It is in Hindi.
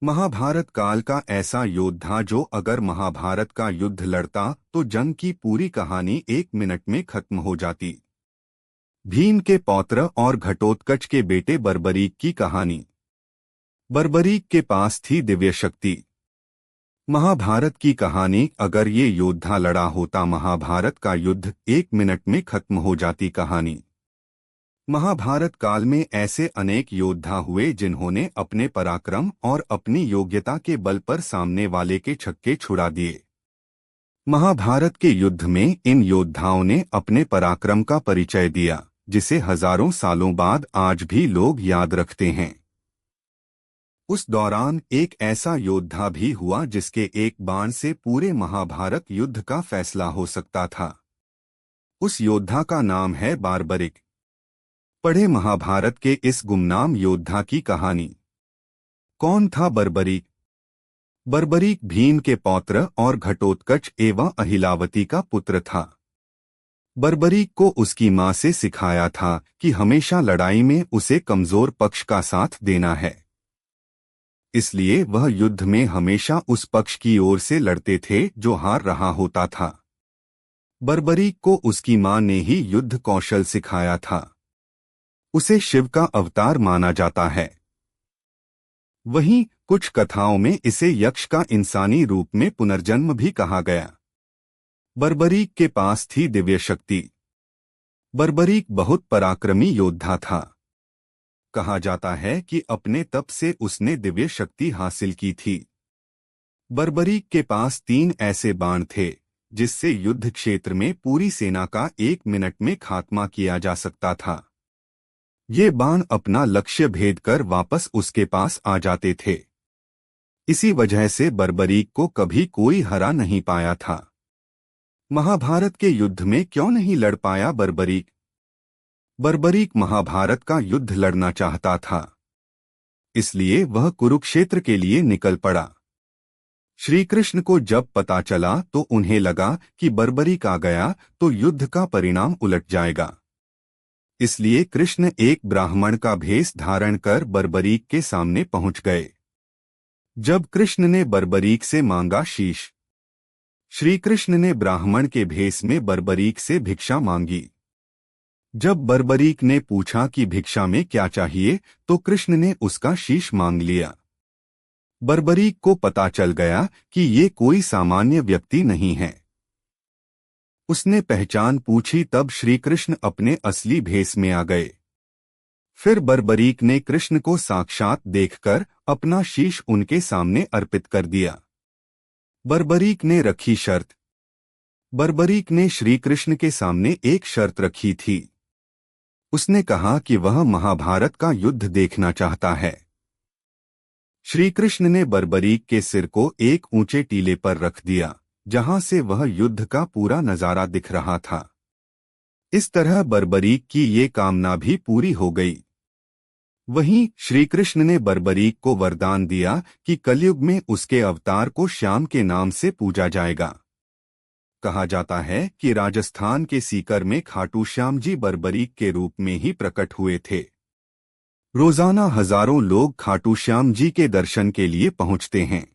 महाभारत काल का ऐसा योद्धा जो अगर महाभारत का युद्ध लड़ता तो जंग की पूरी कहानी 1 मिनट में खत्म हो जाती। भीम के पौत्र और घटोत्कच के बेटे बर्बरीक की कहानी। बर्बरीक के पास थी दिव्य शक्ति। महाभारत की कहानी। अगर ये योद्धा लड़ा होता महाभारत का युद्ध 1 मिनट में खत्म हो जाती कहानी। महाभारत काल में ऐसे अनेक योद्धा हुए जिन्होंने अपने पराक्रम और अपनी योग्यता के बल पर सामने वाले के छक्के छुड़ा दिए। महाभारत के युद्ध में इन योद्धाओं ने अपने पराक्रम का परिचय दिया, जिसे हजारों सालों बाद आज भी लोग याद रखते हैं। उस दौरान एक ऐसा योद्धा भी हुआ जिसके एक बाण से पूरे महाभारत युद्ध का फैसला हो सकता था। उस योद्धा का नाम है बार्बरिक। पढ़े महाभारत के इस गुमनाम योद्धा की कहानी। कौन था बर्बरीक? बर्बरीक भीम के पौत्र और घटोत्कच एवं अहिलावती का पुत्र था। बर्बरीक को उसकी मां से सिखाया था कि हमेशा लड़ाई में उसे कमजोर पक्ष का साथ देना है। इसलिए वह युद्ध में हमेशा उस पक्ष की ओर से लड़ते थे जो हार रहा होता था। बर्बरीक को उसकी मां ने ही युद्ध कौशल सिखाया था। उसे शिव का अवतार माना जाता है। वहीं कुछ कथाओं में इसे यक्ष का इंसानी रूप में पुनर्जन्म भी कहा गया। बर्बरीक के पास थी दिव्य शक्ति। बर्बरीक बहुत पराक्रमी योद्धा था। कहा जाता है कि अपने तप से उसने दिव्य शक्ति हासिल की थी। बर्बरीक के पास 3 ऐसे बाण थे जिससे युद्ध क्षेत्र में पूरी सेना का 1 मिनट में खात्मा किया जा सकता था। ये बाण अपना लक्ष्य भेद कर वापस उसके पास आ जाते थे। इसी वजह से बर्बरीक को कभी कोई हरा नहीं पाया था। महाभारत के युद्ध में क्यों नहीं लड़ पाया बर्बरीक? बर्बरीक महाभारत का युद्ध लड़ना चाहता था, इसलिए वह कुरुक्षेत्र के लिए निकल पड़ा। श्री कृष्ण को जब पता चला तो उन्हें लगा कि बर्बरीक आ गया तो युद्ध का परिणाम उलट जाएगा। इसलिए कृष्ण एक ब्राह्मण का भेष धारण कर बर्बरीक के सामने पहुंच गए। जब कृष्ण ने बर्बरीक से मांगा शीश, श्री कृष्ण ने ब्राह्मण के भेष में बर्बरीक से भिक्षा मांगी। जब बर्बरीक ने पूछा कि भिक्षा में क्या चाहिए तो कृष्ण ने उसका शीश मांग लिया। बर्बरीक को पता चल गया कि ये कोई सामान्य व्यक्ति नहीं है। उसने पहचान पूछी तब श्री कृष्ण अपने असली भेष में आ गए। फिर बर्बरीक ने कृष्ण को साक्षात देखकर अपना शीश उनके सामने अर्पित कर दिया। बर्बरीक ने रखी शर्त। बर्बरीक ने श्री कृष्ण के सामने एक शर्त रखी थी। उसने कहा कि वह महाभारत का युद्ध देखना चाहता है। श्री कृष्ण ने बर्बरीक के सिर को एक ऊंचे टीले पर रख दिया, जहां से वह युद्ध का पूरा नजारा दिख रहा था। इस तरह बर्बरीक की ये कामना भी पूरी हो गई। वहीं श्री कृष्ण ने बर्बरीक को वरदान दिया कि कलयुग में उसके अवतार को श्याम के नाम से पूजा जाएगा। कहा जाता है कि राजस्थान के सीकर में खाटू श्याम जी बर्बरीक के रूप में ही प्रकट हुए थे। रोजाना हजारों लोग खाटू श्याम जी के दर्शन के लिए पहुंचते हैं।